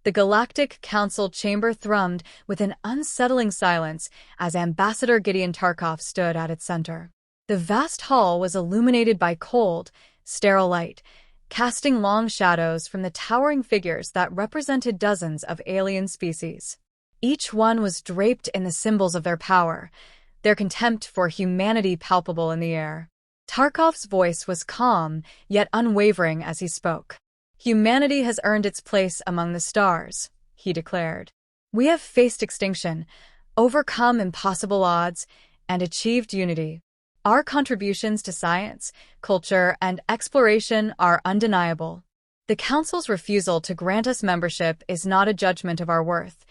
The Galactic Council chamber thrummed with an unsettling silence as Ambassador Gideon Tarkov stood at its center. The vast hall was illuminated by cold, sterile light, casting long shadows from the towering figures that represented dozens of alien species. Each one was draped in the symbols of their power, their contempt for humanity palpable in the air. Tarkov's voice was calm, yet unwavering as he spoke. "Humanity has earned its place among the stars," he declared. "We have faced extinction, overcome impossible odds, and achieved unity. Our contributions to science, culture, and exploration are undeniable. The Council's refusal to grant us membership is not a judgment of our worth.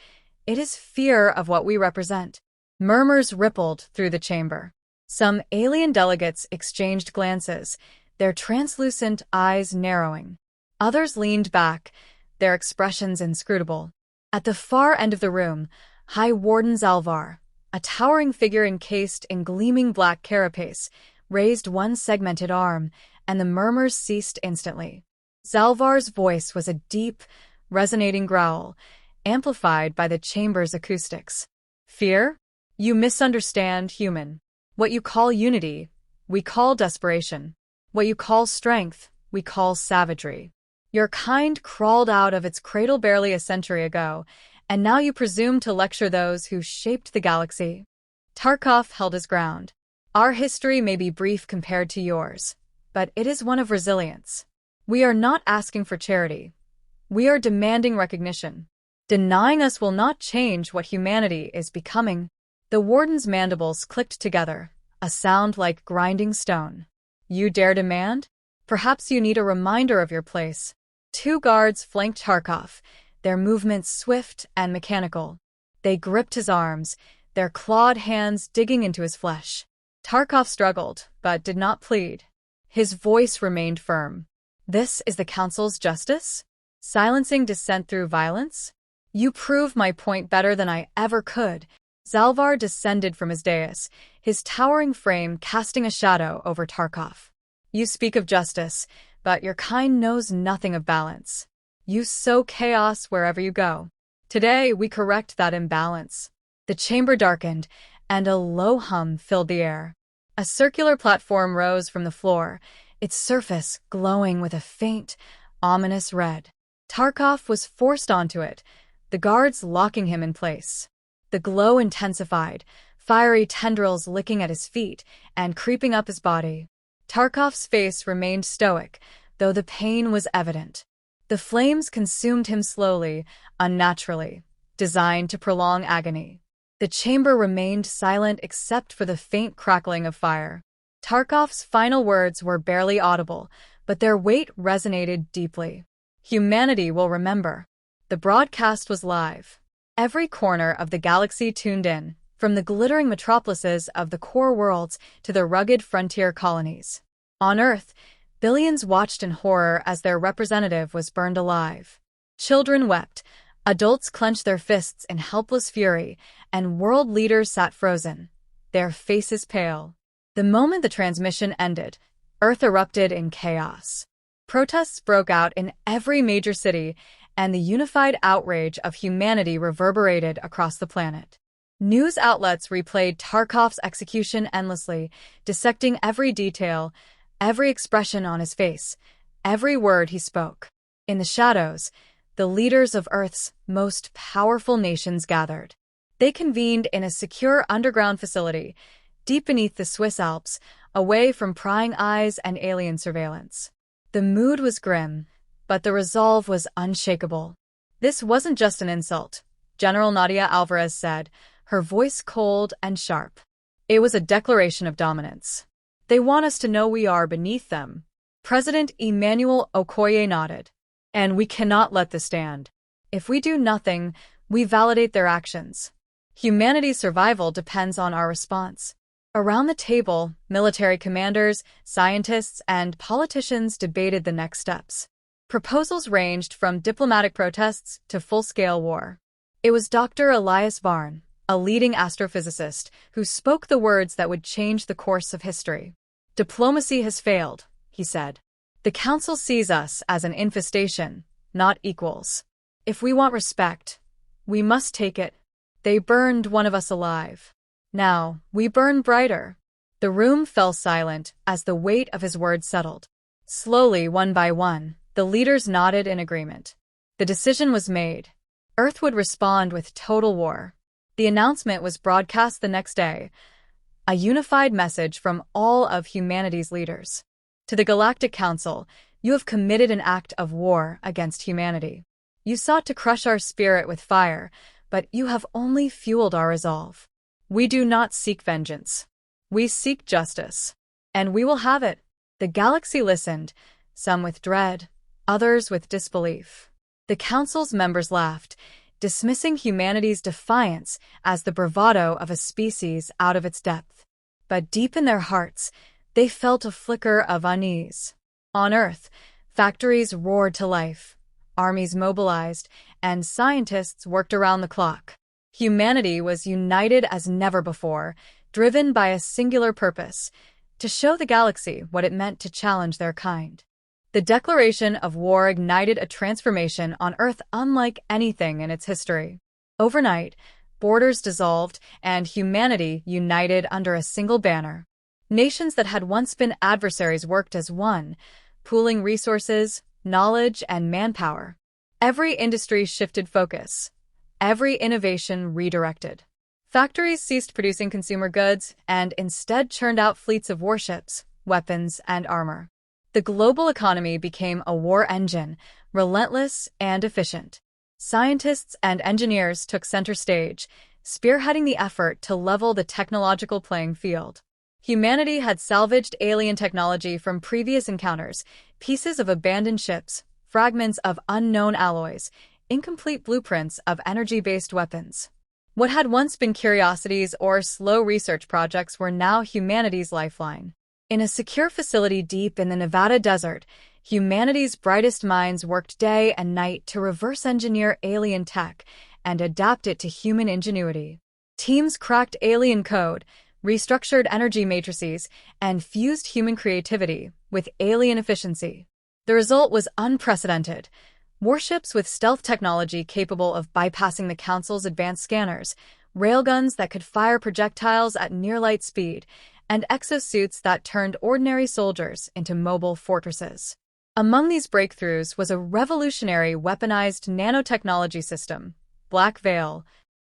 It is fear of what we represent." Murmurs rippled through the chamber. Some alien delegates exchanged glances, their translucent eyes narrowing. Others leaned back, their expressions inscrutable. At the far end of the room, High Warden Zalvar, a towering figure encased in gleaming black carapace, raised one segmented arm, and the murmurs ceased instantly. Zalvar's voice was a deep, resonating growl, amplified by the chamber's acoustics. "Fear? You misunderstand, human. What you call unity, we call desperation. What you call strength, we call savagery. Your kind crawled out of its cradle barely a century ago, and now you presume to lecture those who shaped the galaxy." Tarkov held his ground. "Our history may be brief compared to yours, but it is one of resilience. We are not asking for charity. We are demanding recognition. Denying us will not change what humanity is becoming." The warden's mandibles clicked together, a sound like grinding stone. "You dare demand? Perhaps you need a reminder of your place." Two guards flanked Tarkov, their movements swift and mechanical. They gripped his arms, their clawed hands digging into his flesh. Tarkov struggled, but did not plead. His voice remained firm. "This is the Council's justice? Silencing dissent through violence? You prove my point better than I ever could." Zalvar descended from his dais, his towering frame casting a shadow over Tarkov. "You speak of justice, but your kind knows nothing of balance. You sow chaos wherever you go. Today, we correct that imbalance." The chamber darkened, and a low hum filled the air. A circular platform rose from the floor, its surface glowing with a faint, ominous red. Tarkov was forced onto it, the guards locking him in place. The glow intensified, fiery tendrils licking at his feet and creeping up his body. Tarkov's face remained stoic, though the pain was evident. The flames consumed him slowly, unnaturally, designed to prolong agony. The chamber remained silent except for the faint crackling of fire. Tarkov's final words were barely audible, but their weight resonated deeply. "Humanity will remember." The broadcast was live. Every corner of the galaxy tuned in, from the glittering metropolises of the core worlds to the rugged frontier colonies. On Earth, billions watched in horror as their representative was burned alive. Children wept, adults clenched their fists in helpless fury, and world leaders sat frozen, their faces pale. The moment the transmission ended, Earth erupted in chaos. Protests broke out in every major city, and the unified outrage of humanity reverberated across the planet. News outlets replayed Tarkov's execution endlessly, dissecting every detail, every expression on his face, every word he spoke. In the shadows, the leaders of Earth's most powerful nations gathered. They convened in a secure underground facility, deep beneath the Swiss Alps, away from prying eyes and alien surveillance. The mood was grim, but the resolve was unshakable. "This wasn't just an insult," General Nadia Alvarez said, her voice cold and sharp. "It was a declaration of dominance. They want us to know we are beneath them." President Emmanuel Okoye nodded. "And we cannot let this stand. If we do nothing, we validate their actions. Humanity's survival depends on our response." Around the table, military commanders, scientists, and politicians debated the next steps. Proposals ranged from diplomatic protests to full-scale war. It was Dr. Elias Varn, a leading astrophysicist, who spoke the words that would change the course of history. "Diplomacy has failed," he said. "The Council sees us as an infestation, not equals. If we want respect, we must take it. They burned one of us alive. Now, we burn brighter. The room fell silent as the weight of his words settled. Slowly, one by one, the leaders nodded in agreement. The decision was made. Earth would respond with total war. The announcement was broadcast the next day, a unified message from all of humanity's leaders. To the Galactic Council, you have committed an act of war against humanity. You sought to crush our spirit with fire, but you have only fueled our resolve. We do not seek vengeance. We seek justice. And we will have it. The galaxy listened, some with dread, others with disbelief. The Council's members laughed, dismissing humanity's defiance as the bravado of a species out of its depth. But deep in their hearts, they felt a flicker of unease. On Earth, factories roared to life, armies mobilized, and scientists worked around the clock. Humanity was united as never before, driven by a singular purpose: to show the galaxy what it meant to challenge their kind. The declaration of war ignited a transformation on Earth unlike anything in its history. Overnight, borders dissolved and humanity united under a single banner. Nations that had once been adversaries worked as one, pooling resources, knowledge, and manpower. Every industry shifted focus. Every innovation redirected. Factories ceased producing consumer goods and instead churned out fleets of warships, weapons, and armor. The global economy became a war engine, relentless and efficient. Scientists and engineers took center stage, spearheading the effort to level the technological playing field. Humanity had salvaged alien technology from previous encounters: pieces of abandoned ships, fragments of unknown alloys, incomplete blueprints of energy-based weapons. What had once been curiosities or slow research projects were now humanity's lifeline. In a secure facility deep in the Nevada desert, humanity's brightest minds worked day and night to reverse engineer alien tech and adapt it to human ingenuity. Teams cracked alien code, restructured energy matrices, and fused human creativity with alien efficiency. The result was unprecedented. Warships with stealth technology capable of bypassing the Council's advanced scanners, railguns that could fire projectiles at near-light speed, and exosuits that turned ordinary soldiers into mobile fortresses. Among these breakthroughs was a revolutionary weaponized nanotechnology system, Black Veil.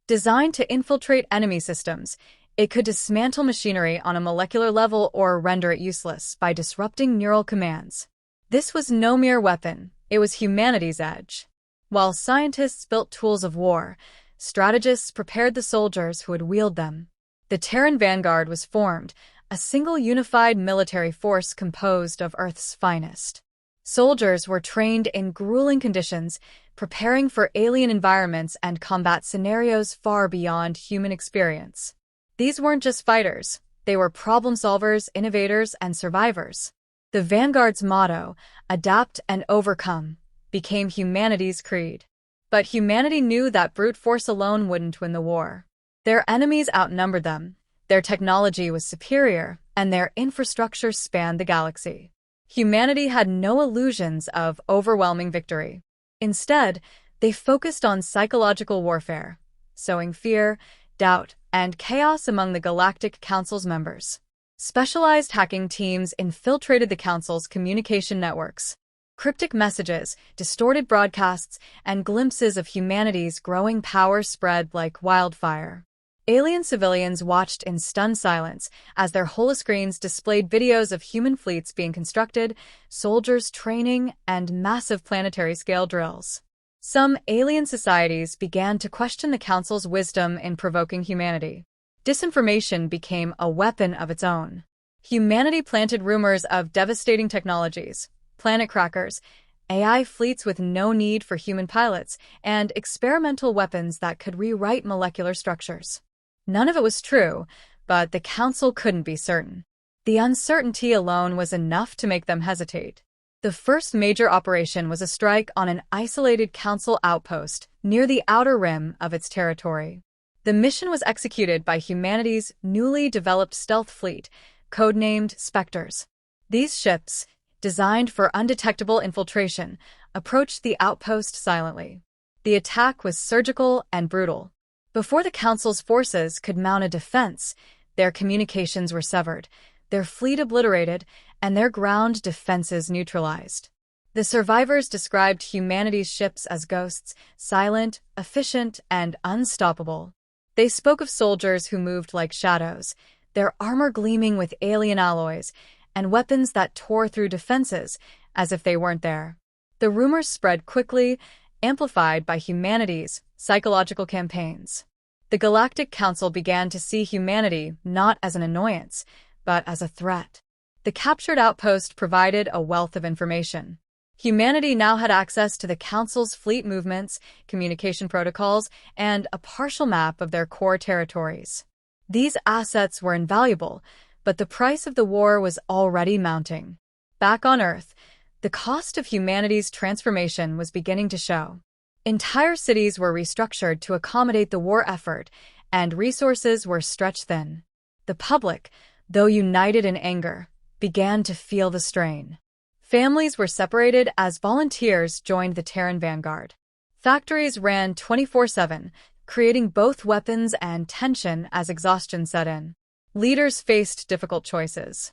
Designed to infiltrate enemy systems, it could dismantle machinery on a molecular level or render it useless by disrupting neural commands. This was no mere weapon, it was humanity's edge. While scientists built tools of war, strategists prepared the soldiers who would wield them. The Terran Vanguard was formed, a single unified military force composed of Earth's finest. Soldiers were trained in grueling conditions, preparing for alien environments and combat scenarios far beyond human experience. These weren't just fighters, they were problem solvers, innovators, and survivors. The Vanguard's motto, "Adapt and Overcome," became humanity's creed. But humanity knew that brute force alone wouldn't win the war. Their enemies outnumbered them, their technology was superior, and their infrastructure spanned the galaxy. Humanity had no illusions of overwhelming victory. Instead, they focused on psychological warfare, sowing fear, doubt, and chaos among the Galactic Council's members. Specialized hacking teams infiltrated the Council's communication networks. Cryptic messages, distorted broadcasts, and glimpses of humanity's growing power spread like wildfire. Alien civilians watched in stunned silence as their holoscreens displayed videos of human fleets being constructed, soldiers training, and massive planetary-scale drills. Some alien societies began to question the Council's wisdom in provoking humanity. Disinformation became a weapon of its own. Humanity planted rumors of devastating technologies, planet crackers, AI fleets with no need for human pilots, and experimental weapons that could rewrite molecular structures. None of it was true, but the Council couldn't be certain. The uncertainty alone was enough to make them hesitate. The first major operation was a strike on an isolated Council outpost near the outer rim of its territory. The mission was executed by humanity's newly developed stealth fleet, codenamed Spectres. These ships, designed for undetectable infiltration, approached the outpost silently. The attack was surgical and brutal. Before the Council's forces could mount a defense, their communications were severed, their fleet obliterated, and their ground defenses neutralized. The survivors described humanity's ships as ghosts, silent, efficient, and unstoppable. They spoke of soldiers who moved like shadows, their armor gleaming with alien alloys, and weapons that tore through defenses as if they weren't there. The rumors spread quickly, amplified by humanity's psychological campaigns. The Galactic Council began to see humanity not as an annoyance, but as a threat. The captured outpost provided a wealth of information. Humanity now had access to the Council's fleet movements, communication protocols, and a partial map of their core territories. These assets were invaluable, but the price of the war was already mounting. Back on Earth, the cost of humanity's transformation was beginning to show. Entire cities were restructured to accommodate the war effort, and resources were stretched thin. The public, though united in anger, began to feel the strain. Families were separated as volunteers joined the Terran vanguard. Factories ran 24/7, creating both weapons and tension as exhaustion set in. Leaders faced difficult choices.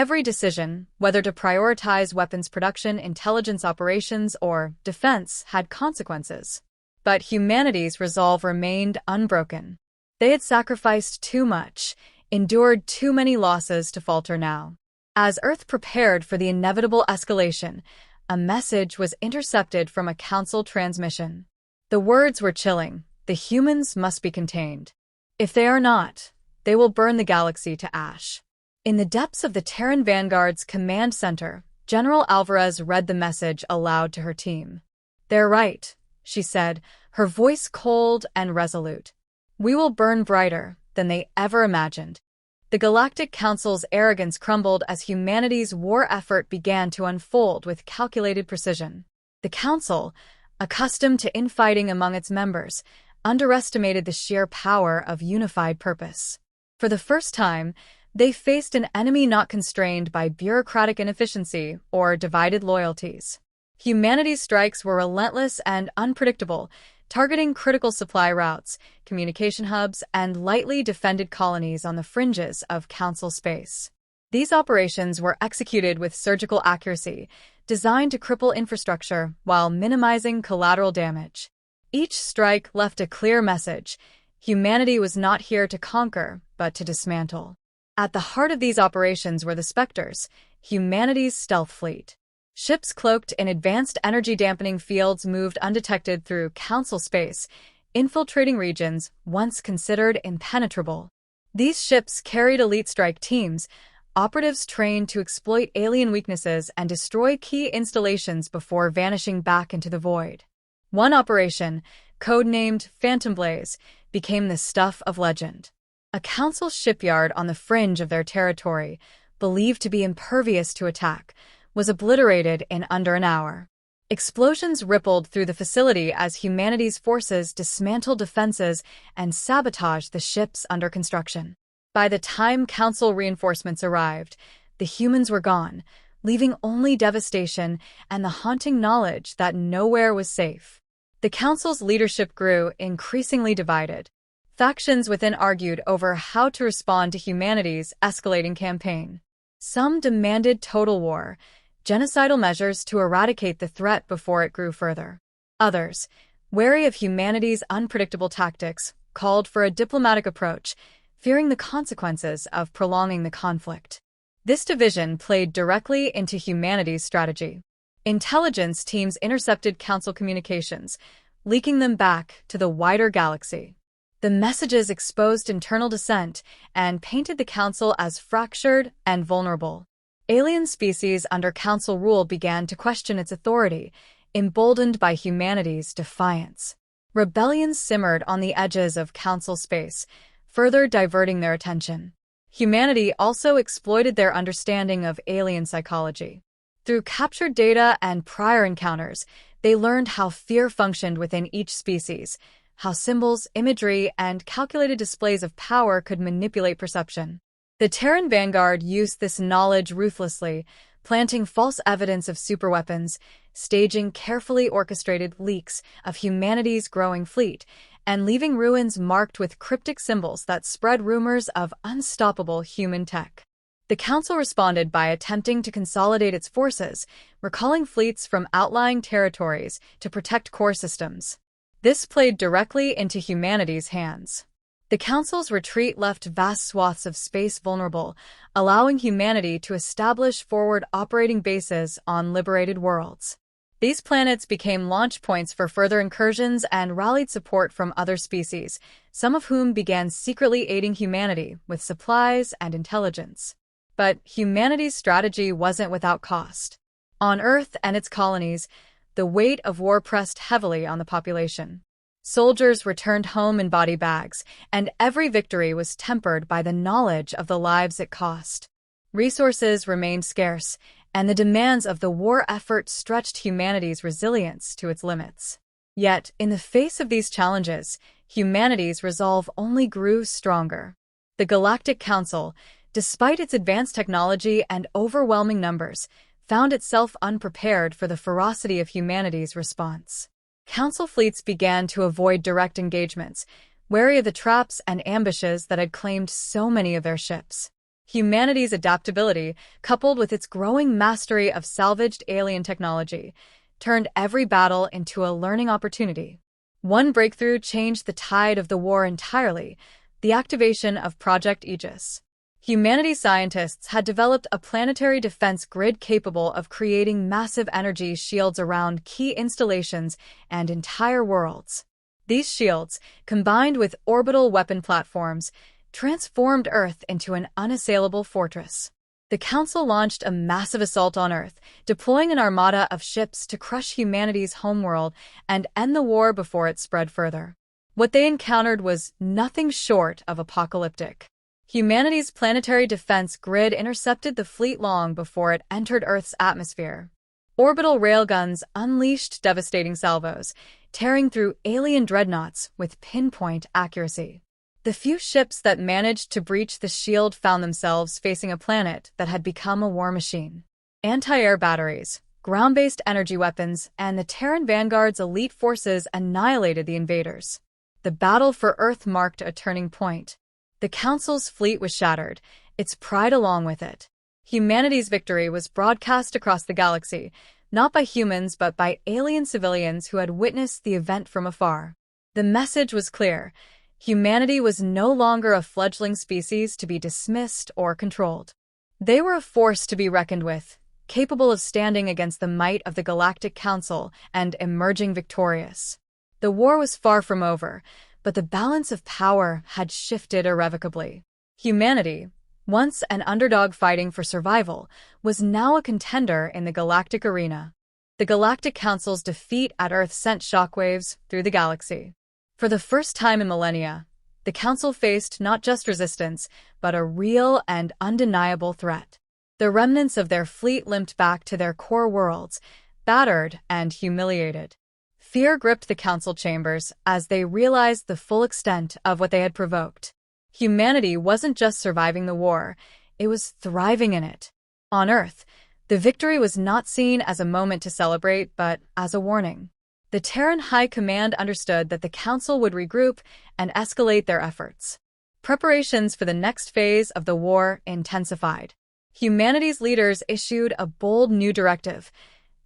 Every decision, whether to prioritize weapons production, intelligence operations, or defense, had consequences. But humanity's resolve remained unbroken. They had sacrificed too much, endured too many losses to falter now. As Earth prepared for the inevitable escalation, a message was intercepted from a Council transmission. The words were chilling: the humans must be contained. If they are not, they will burn the galaxy to ash. In the depths of the Terran Vanguard's command center, General Alvarez read the message aloud to her team. "They're right," she said, her voice cold and resolute. "We will burn brighter than they ever imagined." The Galactic Council's arrogance crumbled as humanity's war effort began to unfold with calculated precision. The Council, accustomed to infighting among its members, underestimated the sheer power of unified purpose. For the first time, they faced an enemy not constrained by bureaucratic inefficiency or divided loyalties. Humanity's strikes were relentless and unpredictable, targeting critical supply routes, communication hubs, and lightly defended colonies on the fringes of Council space. These operations were executed with surgical accuracy, designed to cripple infrastructure while minimizing collateral damage. Each strike left a clear message: humanity was not here to conquer, but to dismantle. At the heart of these operations were the Spectres, humanity's stealth fleet. Ships cloaked in advanced energy-dampening fields moved undetected through Council space, infiltrating regions once considered impenetrable. These ships carried elite strike teams, operatives trained to exploit alien weaknesses and destroy key installations before vanishing back into the void. One operation, codenamed Phantom Blaze, became the stuff of legend. A Council shipyard on the fringe of their territory, believed to be impervious to attack, was obliterated in under an hour. Explosions rippled through the facility as humanity's forces dismantled defenses and sabotaged the ships under construction. By the time Council reinforcements arrived, the humans were gone, leaving only devastation and the haunting knowledge that nowhere was safe. The Council's leadership grew increasingly divided. Factions within argued over how to respond to humanity's escalating campaign. Some demanded total war, genocidal measures to eradicate the threat before it grew further. Others, wary of humanity's unpredictable tactics, called for a diplomatic approach, fearing the consequences of prolonging the conflict. This division played directly into humanity's strategy. Intelligence teams intercepted Council communications, leaking them back to the wider galaxy. The messages exposed internal dissent and painted the Council as fractured and vulnerable. Alien species under Council rule began to question its authority, emboldened by humanity's defiance. Rebellions simmered on the edges of Council space, further diverting their attention. Humanity also exploited their understanding of alien psychology. Through captured data and prior encounters, they learned how fear functioned within each species, how symbols, imagery, and calculated displays of power could manipulate perception. The Terran Vanguard used this knowledge ruthlessly, planting false evidence of superweapons, staging carefully orchestrated leaks of humanity's growing fleet, and leaving ruins marked with cryptic symbols that spread rumors of unstoppable human tech. The Council responded by attempting to consolidate its forces, recalling fleets from outlying territories to protect core systems. This played directly into humanity's hands. The Council's retreat left vast swaths of space vulnerable, allowing humanity to establish forward operating bases on liberated worlds. These planets became launch points for further incursions and rallied support from other species, some of whom began secretly aiding humanity with supplies and intelligence. But humanity's strategy wasn't without cost. On Earth and its colonies, the weight of war pressed heavily on the population. Soldiers returned home in body bags, and every victory was tempered by the knowledge of the lives it cost. Resources remained scarce, and the demands of the war effort stretched humanity's resilience to its limits. Yet, in the face of these challenges, humanity's resolve only grew stronger. The Galactic Council, despite its advanced technology and overwhelming numbers, found itself unprepared for the ferocity of humanity's response. Council fleets began to avoid direct engagements, wary of the traps and ambushes that had claimed so many of their ships. Humanity's adaptability, coupled with its growing mastery of salvaged alien technology, turned every battle into a learning opportunity. One breakthrough changed the tide of the war entirely: the activation of Project Aegis. Humanity's scientists had developed a planetary defense grid capable of creating massive energy shields around key installations and entire worlds. These shields, combined with orbital weapon platforms, transformed Earth into an unassailable fortress. The Council launched a massive assault on Earth, deploying an armada of ships to crush humanity's homeworld and end the war before it spread further. What they encountered was nothing short of apocalyptic. Humanity's planetary defense grid intercepted the fleet long before it entered Earth's atmosphere. Orbital railguns unleashed devastating salvos, tearing through alien dreadnoughts with pinpoint accuracy. The few ships that managed to breach the shield found themselves facing a planet that had become a war machine. Anti-air batteries, ground-based energy weapons, and the Terran Vanguard's elite forces annihilated the invaders. The battle for Earth marked a turning point. The Council's fleet was shattered, its pride along with it. Humanity's victory was broadcast across the galaxy, not by humans but by alien civilians who had witnessed the event from afar. The message was clear: humanity was no longer a fledgling species to be dismissed or controlled. They were a force to be reckoned with, capable of standing against the might of the Galactic Council and emerging victorious. The war was far from over, but the balance of power had shifted irrevocably. Humanity, once an underdog fighting for survival, was now a contender in the galactic arena. The Galactic Council's defeat at Earth sent shockwaves through the galaxy. For the first time in millennia, the Council faced not just resistance, but a real and undeniable threat. The remnants of their fleet limped back to their core worlds, battered and humiliated. Fear gripped the Council chambers as they realized the full extent of what they had provoked. Humanity wasn't just surviving the war, it was thriving in it. On Earth, the victory was not seen as a moment to celebrate, but as a warning. The Terran High Command understood that the Council would regroup and escalate their efforts. Preparations for the next phase of the war intensified. Humanity's leaders issued a bold new directive: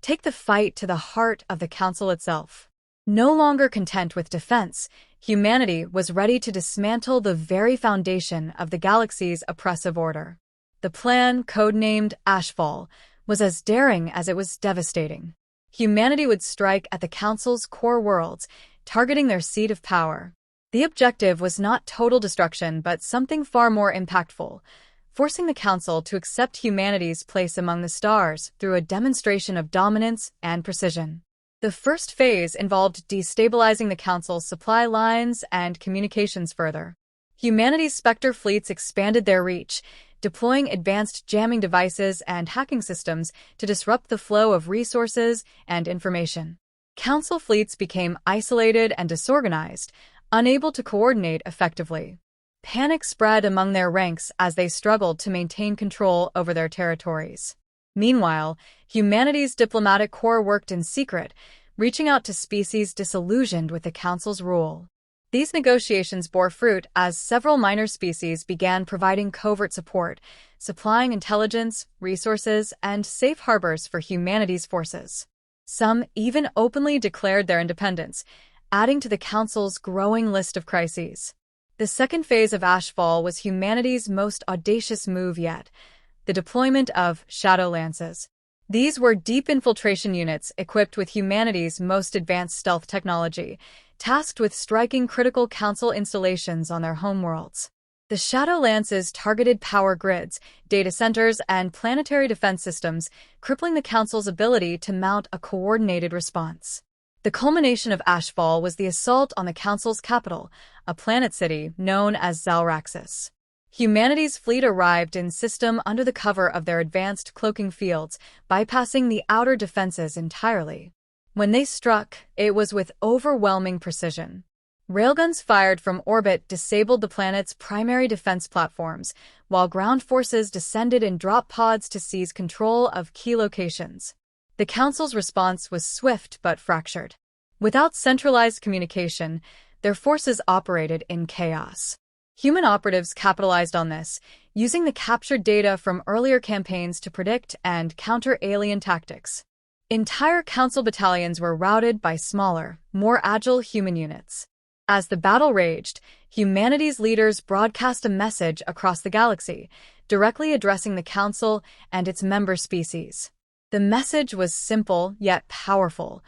take the fight to the heart of the Council itself. No longer content with defense, humanity was ready to dismantle the very foundation of the galaxy's oppressive order. The plan, codenamed HFY, was as daring as it was devastating. Humanity would strike at the Council's core worlds, targeting their seat of power. The objective was not total destruction but something far more impactful: forcing the Council to accept humanity's place among the stars through a demonstration of dominance and precision. The first phase involved destabilizing the Council's supply lines and communications further. Humanity's Spectre fleets expanded their reach, deploying advanced jamming devices and hacking systems to disrupt the flow of resources and information. Council fleets became isolated and disorganized, unable to coordinate effectively. Panic spread among their ranks as they struggled to maintain control over their territories. Meanwhile, humanity's diplomatic corps worked in secret, reaching out to species disillusioned with the Council's rule. These negotiations bore fruit as several minor species began providing covert support, supplying intelligence, resources, and safe harbors for humanity's forces. Some even openly declared their independence, adding to the Council's growing list of crises. The second phase of Ashfall was humanity's most audacious move yet, the deployment of Shadow Lances. These were deep infiltration units equipped with humanity's most advanced stealth technology, tasked with striking critical Council installations on their homeworlds. The Shadow Lances targeted power grids, data centers, and planetary defense systems, crippling the Council's ability to mount a coordinated response. The culmination of Ashfall was the assault on the Council's capital, a planet city known as Zalraxis. Humanity's fleet arrived in system under the cover of their advanced cloaking fields, bypassing the outer defenses entirely. When they struck, it was with overwhelming precision. Railguns fired from orbit disabled the planet's primary defense platforms, while ground forces descended in drop pods to seize control of key locations. The Council's response was swift but fractured. Without centralized communication, their forces operated in chaos. Human operatives capitalized on this, using the captured data from earlier campaigns to predict and counter alien tactics. Entire Council battalions were routed by smaller, more agile human units. As the battle raged, humanity's leaders broadcast a message across the galaxy, directly addressing the Council and its member species. The message was simple yet powerful.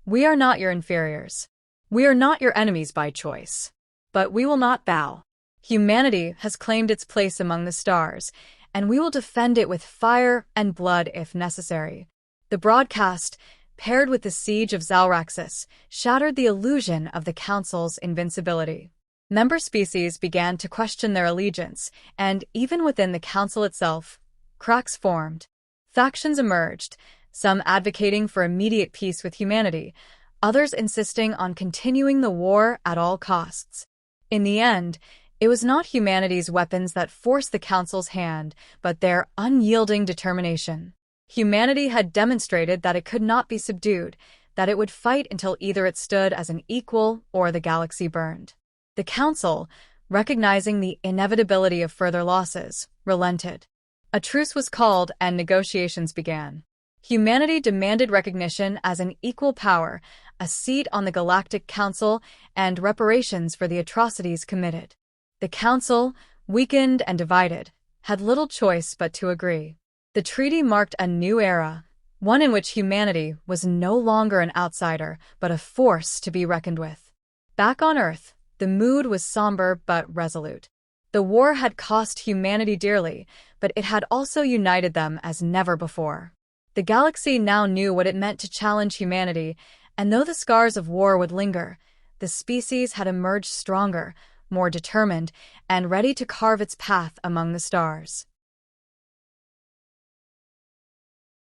We are not your inferiors. We are not your enemies by choice. But we will not bow. Humanity has claimed its place among the stars, and we will defend it with fire and blood if necessary. The broadcast, paired with the siege of Zalraxis, shattered the illusion of the Council's invincibility. Member species began to question their allegiance, and even within the Council itself, cracks formed. Factions emerged, some advocating for immediate peace with humanity, others insisting on continuing the war at all costs. In the end, it was not humanity's weapons that forced the Council's hand, but their unyielding determination. Humanity had demonstrated that it could not be subdued, that it would fight until either it stood as an equal or the galaxy burned. The Council, recognizing the inevitability of further losses, relented. A truce was called and negotiations began. Humanity demanded recognition as an equal power, a seat on the Galactic Council, and reparations for the atrocities committed. The Council, weakened and divided, had little choice but to agree. The treaty marked a new era, one in which humanity was no longer an outsider, but a force to be reckoned with. Back on Earth, the mood was somber but resolute. The war had cost humanity dearly, but it had also united them as never before. The galaxy now knew what it meant to challenge humanity, and though the scars of war would linger, the species had emerged stronger, more determined, and ready to carve its path among the stars.